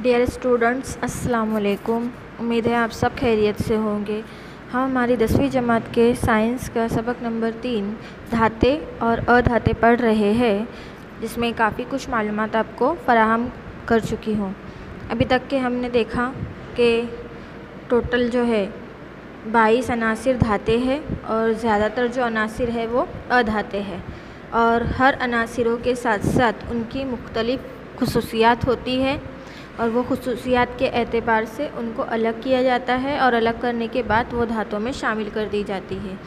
Dear students, अस्सलाम वालेकुम। उम्मीद है आप सब खैरियत से होंगे। हम हमारी 10वीं जमात के साइंस का सबक नंबर 3 धाते और अधाते पढ़ रहे हैं, जिसमें काफ़ी कुछ मालूमात आपको फ़राहम कर चुकी हूँ। अभी तक के हमने देखा कि टोटल जो है 22 अनासिर धाते हैं और ज़्यादातर जो अनासिर है वो अधाते हैं, और हर अनासिरों के साथ साथ उनकी मुख्तलिफ़ खुसूसियात होती है और वो खुसूसियात के एतबार से उनको अलग किया जाता है और अलग करने के बाद वो धातों में शामिल कर दी जाती है।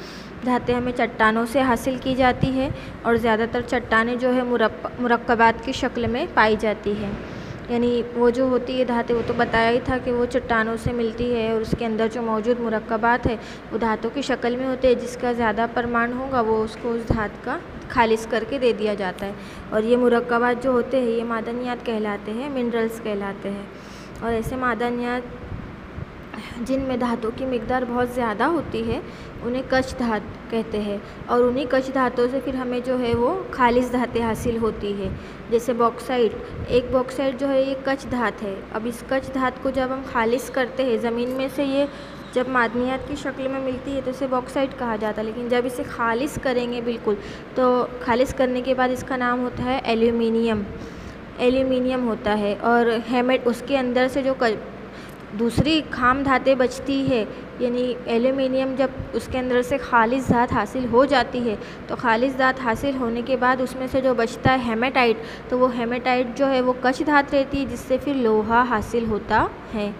धातें हमें चट्टानों से हासिल की जाती है और ज़्यादातर चट्टानें जो है मुरक्कबात की शक्ल में पाई जाती है। यानी वो जो होती है धातें, वो तो बताया ही था कि वो चट्टानों से मिलती है और उसके अंदर जो मौजूद मुरक्कबात है वो धातों की शक्ल में होते हैं। जिसका ज़्यादा परिमाण होगा वो उसको उस धात का खालिज करके दे दिया जाता है, और ये मुरक्कबात जो होते हैं ये मादनियात कहलाते हैं, मिनरल्स कहलाते हैं। और ऐसे मादनियात जिनमें धातों की मिकदार बहुत ज़्यादा होती है उन्हें कच्छ धात कहते हैं, और उन्हीं कच्छ धातों से फिर हमें जो है वो खालिज धातें हासिल होती है। जैसे बॉक्साइट, एक बॉक्साइट जो है ये कच्छ धात है। अब इस कच्छ धात को जब हम खालिज करते हैं ज़मीन में से, ये जब मादनियात की शक्ल में मिलती है तो इसे बॉक्साइट कहा जाता है, लेकिन जब इसे खालिज करेंगे बिल्कुल, तो खालिज करने के बाद इसका नाम होता है एल्यूमिनियम होता है। और हेमेट, उसके अंदर से जो दूसरी खाम धातें बचती है, यानी एल्यूमिनियम जब उसके अंदर से खालिज धात हासिल हो जाती है, तो खालिज धात हासिल होने के बाद उसमें से जो बचता है हेमेटाइट, तो वो हेमेटाइट जो है वो कच्छ धात रहती है, जिससे फिर लोहा हासिल होता है।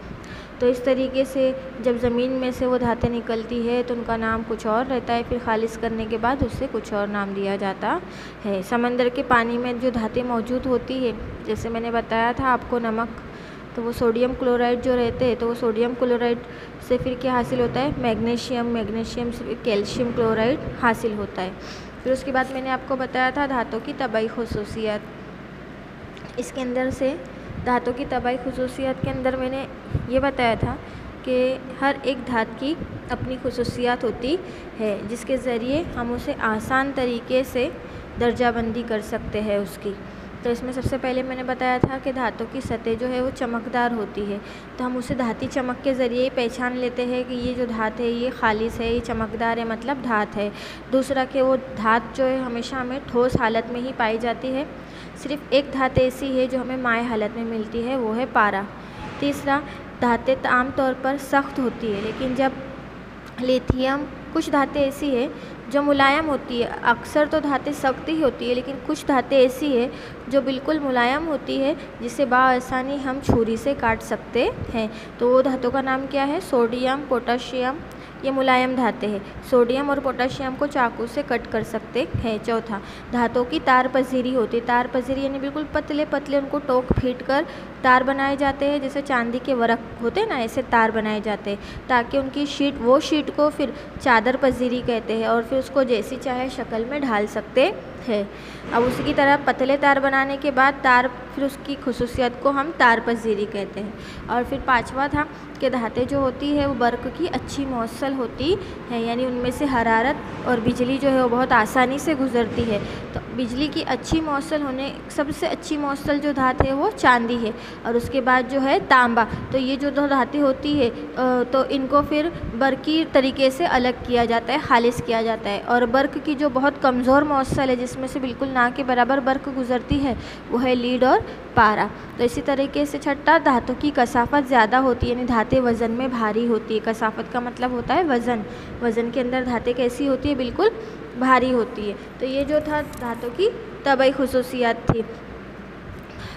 तो इस तरीके से जब ज़मीन में से वो धातें निकलती है तो उनका नाम कुछ और रहता है, फिर खालिज करने के बाद उससे कुछ और नाम दिया जाता है। समंदर के पानी में जो धातें मौजूद होती है, जैसे मैंने बताया था आपको नमक, तो वो सोडियम क्लोराइड जो रहते हैं, तो वो सोडियम क्लोराइड से फिर क्या हासिल होता है, मैग्नीशियम से कैल्शियम क्लोराइड हासिल होता है। फिर उसके बाद मैंने आपको बताया था धातों की तबाई खुसूसियात। इसके अंदर से धातों की तबाई खुसूसियात के अंदर मैंने ये बताया था कि हर एक धात की अपनी खुसूसियात होती है, जिसके ज़रिए हम उसे आसान तरीके से दर्जाबंदी कर सकते हैं उसकी। तो इसमें सबसे पहले मैंने बताया था कि धातों की सतह जो है वो चमकदार होती है, तो हम उसे धाती चमक के ज़रिए ही पहचान लेते हैं कि ये जो धात है ये खालिस है, ये चमकदार है, मतलब धात है। दूसरा कि वो धात जो है हमेशा हमें ठोस हालत में ही पाई जाती है। सिर्फ एक धात ऐसी है जो हमें माय हालत में मिलती है, वो है पारा। तीसरा, धातें आम तौर पर सख्त होती है, लेकिन जब लिथियम, कुछ धातें ऐसी है जो मुलायम होती है। अक्सर तो धातें सख्त ही होती है, लेकिन कुछ धातें ऐसी है जो बिल्कुल मुलायम होती है, जिसे बाआसानी हम छुरी से काट सकते हैं। तो वो धातों का नाम क्या है, सोडियम, पोटाशियम। ये मुलायम धातें हैं। सोडियम और पोटाशियम को चाकू से कट कर सकते हैं। चौथा, धातों की तार पजीरी होती है। तार पजीरी यानी बिल्कुल पतले पतले उनको टोक फीट कर तार बनाए जाते हैं, जैसे चांदी के वरक होते हैं ना, ऐसे तार बनाए जाते हैं, ताकि उनकी शीट को फिर चादर पजीरी कहते हैं, और फिर उसको जैसी चाहे शक्ल में ढाल सकते हैं। अब उसी की तरह पतले तार बनाने के बाद फिर उसकी खुसूसियत को हम तार पजीरी कहते हैं। और फिर पांचवा था कि धातें जो होती है वो बर्क़ की अच्छी मौसल होती है, यानी उनमें से हरारत और बिजली जो है वो बहुत आसानी से गुजरती है। तो बिजली की अच्छी मौसल होने, सबसे अच्छी मौसल जो धात है वो चांदी है, और उसके बाद जो है तांबा। तो ये जो दो धातें होती है तो इनको फिर बर्क़ी तरीके से अलग किया जाता है, खालिज किया जाता है। और बर्क़ की जो बहुत कमज़ोर मौसल है, जिसमें से बिल्कुल ना के बराबर बर्क़ गुजरती है, वो है लीड और पारा। तो इसी तरीके से छठा, धातों की कसाफत ज़्यादा होती है, यानी धातें वज़न में भारी होती है। कसाफत का मतलब होता है वज़न। वज़न के अंदर धातें कैसी होती है, बिल्कुल भारी होती है। तो ये जो था धातों की तबाई खुसूसियात थी।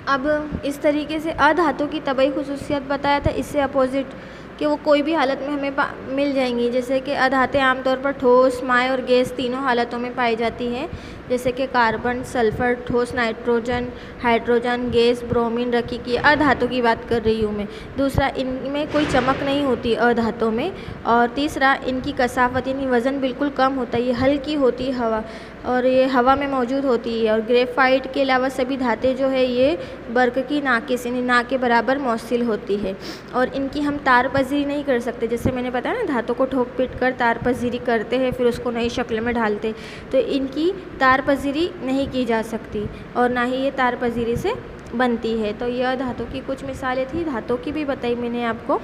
अब इस तरीके से अधातों की तबाई खुसूसियात बताया था, इससे अपोजिट कि वो कोई भी हालत में हमें मिल जाएंगी। जैसे कि अधातें आमतौर पर ठोस, माय और गैस तीनों हालतों में पाई जाती हैं, जैसे कि कार्बन, सल्फ़र, ठोस नाइट्रोजन, हाइड्रोजन, गैस, ब्रोमीन, रकीकी। अधातों की बात कर रही हूँ मैं। दूसरा, इनमें कोई चमक नहीं होती अधातों में। और तीसरा, इनकी कसाफत यानी वज़न बिल्कुल कम होता है, ये हल्की होती है हवा, और ये हवा में मौजूद होती है। और ग्रेफाइट के अलावा सभी धातें जो है ये बर्क़ की नाक़िस यानी ना के बराबर मौसिल होती है, और इनकी हम तार पजीरी नहीं कर सकते। जैसे मैंने बताया ना, धातों को ठोक पीट कर तार पजीरी करते हैं, फिर उसको नई शक्ल में ढालते, तो इनकी तार पजीरी नहीं की जा सकती, और ना ही ये तार पजीरी से बनती है। तो यह धातु की कुछ मिसालें थी, धातु की भी बताई मैंने आपको।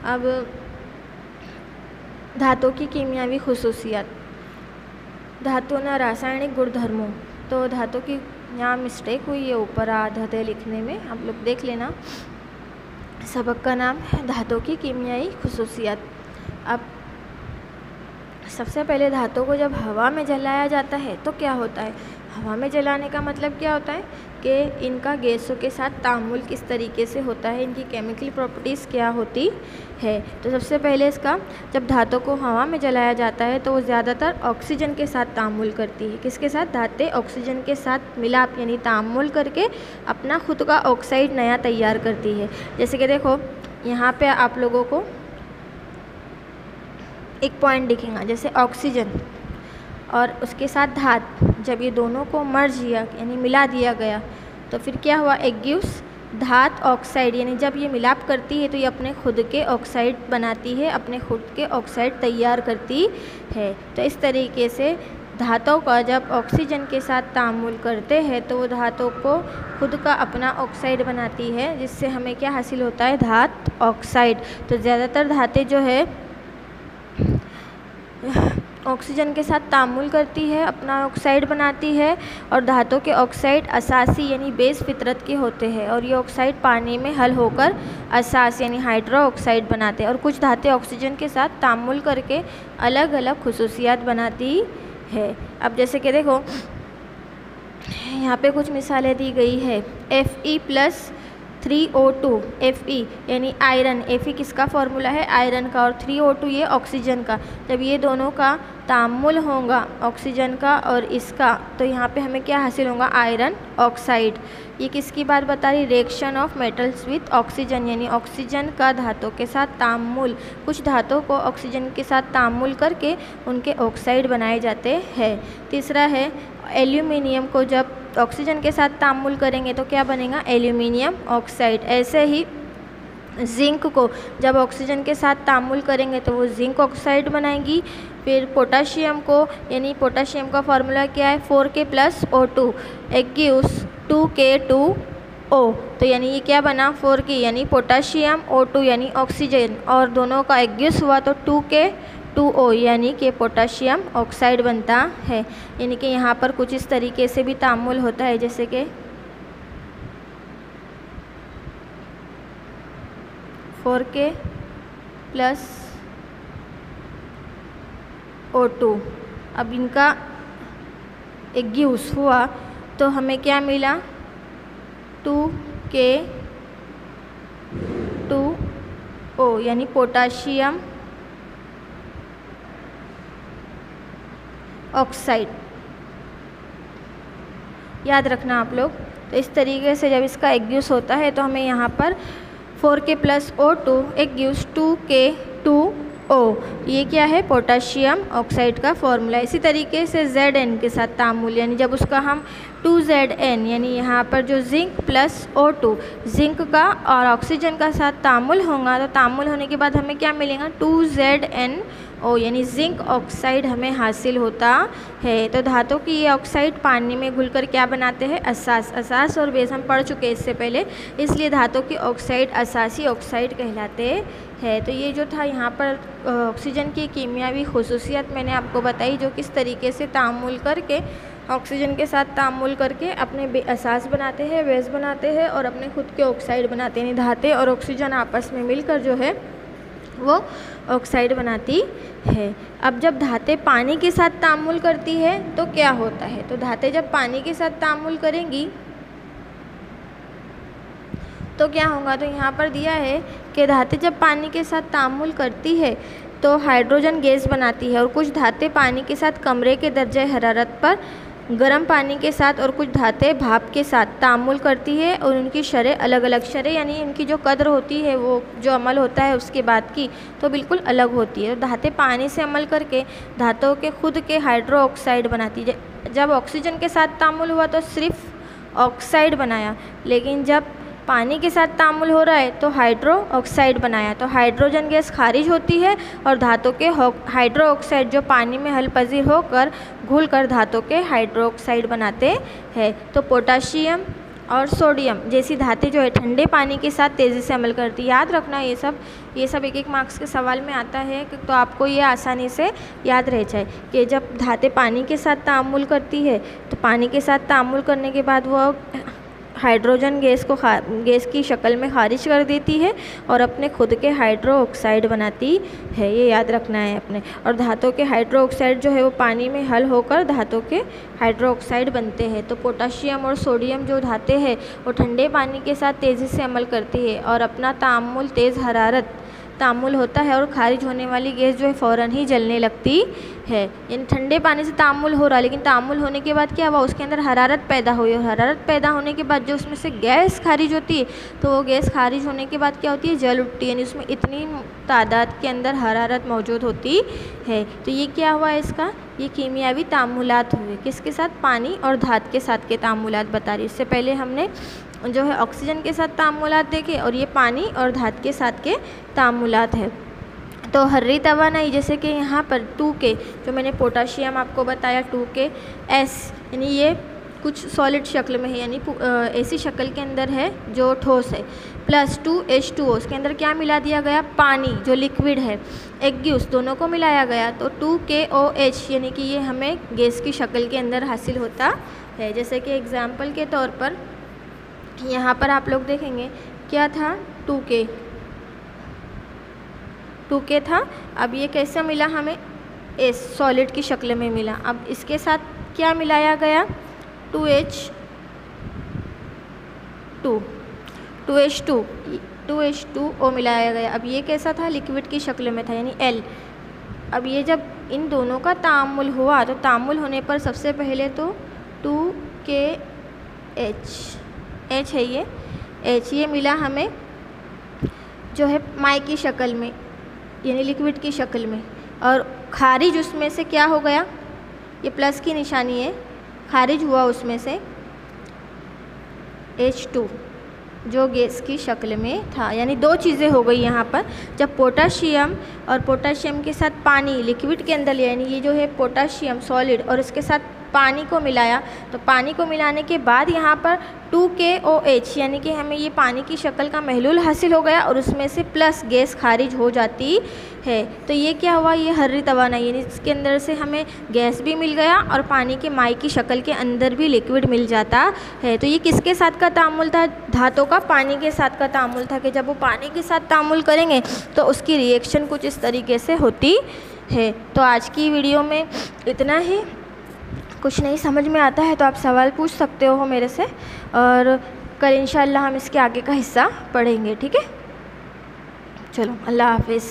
अब धातु की कीमियावी खुसूसियात, धातुओं रासायनिक गुणधर्मों। तो धातु की यहाँ मिस्टेक हुई है ऊपर आधा थे लिखने में, आप लोग देख लेना। सबक का नाम है धातु की कीमियाई खुसूसियात। अब सबसे पहले धातु को जब हवा में जलाया जाता है तो क्या होता है, हवा में जलाने का मतलब क्या होता है कि इनका गैसों के साथ तामुल किस तरीके से होता है, इनकी केमिकल प्रॉपर्टीज़ क्या होती है। तो सबसे पहले इसका, जब धातु को हवा में जलाया जाता है तो वो ज़्यादातर ऑक्सीजन के साथ तामुल करती है। किसके साथ, धातें ऑक्सीजन के साथ मिलाप यानी तामुल करके अपना खुद का ऑक्साइड नया तैयार करती है। जैसे कि देखो यहाँ पे आप लोगों को एक पॉइंट दिखेगा, जैसे ऑक्सीजन और उसके साथ धात, जब ये दोनों को मर्ज किया यानी मिला दिया गया तो फिर क्या हुआ, एक गिव्स धात ऑक्साइड, यानी जब ये मिलाप करती है तो ये अपने खुद के ऑक्साइड बनाती है, अपने खुद के ऑक्साइड तैयार करती है। तो इस तरीके से धातुओं का जब ऑक्सीजन के साथ तामुल करते हैं तो वो धातु को खुद का अपना ऑक्साइड बनाती है, जिससे हमें क्या हासिल होता है, धात ऑक्साइड। तो ज़्यादातर धातें जो है ऑक्सीजन के साथ तामुल करती है, अपना ऑक्साइड बनाती है, और धातु के ऑक्साइड असासी यानी बेस फितरत के होते हैं, और ये ऑक्साइड पानी में हल होकर असास यानी हाइड्रो ऑक्साइड बनाते हैं। और कुछ धातें ऑक्सीजन के साथ तामुल करके अलग अलग खुसूसियात बनाती है। अब जैसे कि देखो यहाँ पे कुछ मिसालें दी गई है, Fe+3O2, Fe यानी आयरन, Fe किसका फॉर्मूला है, आयरन का, और 3O2 ये ऑक्सीजन का। जब ये दोनों का तामुल होगा ऑक्सीजन का और इसका, तो यहाँ पे हमें क्या हासिल होगा, आयरन ऑक्साइड। ये किसकी बात बता रही, reaction of metals with oxygen, यानी ऑक्सीजन का धातु के साथ तामुल, कुछ धातु को ऑक्सीजन के साथ तामुल करके उनके ऑक्साइड बनाए जाते हैं। तीसरा है एल्यूमिनियम को जब ऑक्सीजन के साथ तामुल करेंगे तो क्या बनेगा, एल्यूमिनियम ऑक्साइड। ऐसे ही जिंक को जब ऑक्सीजन के साथ तामुल करेंगे तो वो जिंक ऑक्साइड बनाएगी। फिर पोटाशियम को, यानी पोटाशियम का फार्मूला क्या है, 4K+O2, एक गिव्स 2K2O। तो यानी ये क्या बना, 4K यानी पोटाशियम, O2 यानी ऑक्सीजन, और दोनों का एक गिव्स हुआ तो 2K2O यानी कि पोटाशियम ऑक्साइड बनता है। यानी कि यहाँ पर कुछ इस तरीके से भी तामुल होता है, जैसे कि 4K+O2। अब इनका एक गिव्स हुआ तो हमें क्या मिला, 2K2O यानी पोटाशियम ऑक्साइड। याद रखना आप लोग। तो इस तरीके से जब इसका एक गिव्स होता है तो हमें यहाँ पर 4K+O2 एक गिव्स 2K2O, ये क्या है, पोटाशियम ऑक्साइड का फॉर्मूला। इसी तरीके से Zn के साथ तामुल, यानी जब उसका हम 2Zn यानी यहाँ पर जो Zn+O2 जिंक का और ऑक्सीजन का साथ तामुल होगा, तो तामुल होने के बाद हमें क्या मिलेगा, 2ZnO यानी जिंक ऑक्साइड हमें हासिल होता है। तो धातु की ये ऑक्साइड पानी में घुलकर क्या बनाते हैं, असास। असास और बेस हम पढ़ चुके हैं इससे पहले, इसलिए धातु की ऑक्साइड असासी ऑक्साइड कहलाते हैं। तो ये जो था यहाँ पर ऑक्सीजन की कीमियावी खुसूसियत मैंने आपको बताई, जो किस तरीके से तामुल करके ऑक्सीजन के साथ तामुल करके अपने असास बनाते हैं, बेस बनाते हैं, और अपने खुद के ऑक्साइड बनाते हैं। धातें और ऑक्सीजन आपस में मिलकर जो है वो ऑक्साइड बनाती है। अब जब धातें पानी के साथ तामुल करती है तो क्या होता है, तो धातें जब पानी के साथ तामुल करेंगी तो क्या होगा, तो यहाँ पर दिया है कि धातें जब पानी के साथ तामुल करती है तो हाइड्रोजन गैस बनाती है, और कुछ धातें पानी के साथ कमरे के दर्जे हरारत पर गर्म पानी के साथ और कुछ धातें भाप के साथ तामुल करती है, और उनकी शरह अलग अलग, शरह यानी इनकी जो कद्र होती है, वो जो अमल होता है उसके बाद की, तो बिल्कुल अलग होती है। धातें पानी से अमल करके धातुओं के खुद के हाइड्रो ऑक्साइड बनाती है। जब ऑक्सीजन के साथ तामुल हुआ तो सिर्फ ऑक्साइड बनाया, लेकिन जब पानी के साथ तामुल हो रहा है तो हाइड्रो ऑक्साइड बनाया, तो हाइड्रोजन गैस खारिज होती है और धातु के हाइड्रो ऑक्साइड जो पानी में हल पजीर होकर घुलकर धातु के हाइड्रो ऑक्साइड बनाते हैं। तो पोटाशियम और सोडियम जैसी धातें जो है ठंडे पानी के साथ तेज़ी से अमल करती है। याद रखना ये सब एक मार्क्स के सवाल में आता है, तो आपको ये आसानी से याद रह जाए कि जब धातें पानी के साथ तामुल करती है तो पानी के साथ तामुल करने के बाद वो हाइड्रोजन गैस की शक्ल में खारिज कर देती है और अपने खुद के हाइड्रो ऑक्साइड बनाती है। ये याद रखना है अपने। और धातों के हाइड्रो ऑक्साइड जो है वो पानी में हल होकर धातों के हाइड्रो ऑक्साइड बनते हैं। तो पोटाशियम और सोडियम जो धातें हैं वो ठंडे पानी के साथ तेज़ी से अमल करती है और अपना तामुल तेज़ हरारत तामुल होता है और खारिज होने वाली गैस जो है फ़ौरन ही जलने लगती है। यानी ठंडे पानी से तामुल हो रहा है, लेकिन तामुल होने के बाद क्या हुआ, उसके अंदर हरारत पैदा हुई और हरारत पैदा होने के बाद जो उसमें से गैस खारिज होती है, तो वो गैस खारिज होने के बाद क्या होती है, जल उठती है। यानी उसमें इतनी तादाद के अंदर हरारत मौजूद होती है। तो ये क्या हुआ इसका, ये कीमियावी तामुलात हुए। किसके साथ, पानी और धात के साथ के तामुलात बता रही। इससे पहले हमने जो है ऑक्सीजन के साथ तामुलात देखे और ये पानी और धात के साथ के तामुलात है। तो हर्री तवानाई जैसे कि यहाँ पर 2K जो मैंने पोटाशियम आपको बताया 2KS, यानी ये कुछ सॉलिड शक्ल में है, यानी ऐसी शक्ल के अंदर है जो ठोस है, प्लस 2H2O, उसके अंदर क्या मिला दिया गया, पानी जो लिक्विड है, एक्यूस, दोनों को मिलाया गया तो 2KOH, यानी कि ये हमें गैस की शक्ल के अंदर हासिल होता है। जैसे कि एग्जाम्पल के तौर पर यहाँ पर आप लोग देखेंगे क्या था, 2K था। अब ये कैसे मिला हमें, एस सॉलिड की शक्ल में मिला। अब इसके साथ क्या मिलाया गया, 2H2O मिलाया गया। अब ये कैसा था, लिक्विड की शक्ल में था, यानी L। अब ये जब इन दोनों का तामुल हुआ तो तामुल होने पर सबसे पहले तो 2KH है, ये मिला हमें जो है माई की शक्ल में, यानी लिक्विड की शक्ल में, और खारिज उसमें से क्या हो गया, ये प्लस की निशानी है, खारिज हुआ उसमें से H2 जो गैस की शक्ल में था। यानी दो चीज़ें हो गई यहाँ पर, जब पोटाशियम और पोटाशियम के साथ पानी लिक्विड के अंदर लिया, यानी ये जो है पोटाशियम सॉलिड और इसके साथ पानी को मिलाया, तो पानी को मिलाने के बाद यहाँ पर 2KOH, यानी कि हमें ये पानी की शक्ल का महलूल हासिल हो गया और उसमें से प्लस गैस खारिज हो जाती है। तो ये क्या हुआ, ये हर्री तवानाई, यानी इसके अंदर से हमें गैस भी मिल गया और पानी के माई की शक्ल के अंदर भी लिक्विड मिल जाता है। तो ये किसके साथ का तामुल था, धातों का पानी के साथ का तामुल था, कि जब वो पानी के साथ तामुल करेंगे तो उसकी रिएक्शन कुछ इस तरीके से होती है। तो आज की वीडियो में इतना ही। कुछ नहीं समझ में आता है तो आप सवाल पूछ सकते हो मेरे से, और कल इंशाल्लाह हम इसके आगे का हिस्सा पढ़ेंगे। ठीक है, चलो अल्लाह हाफिज़।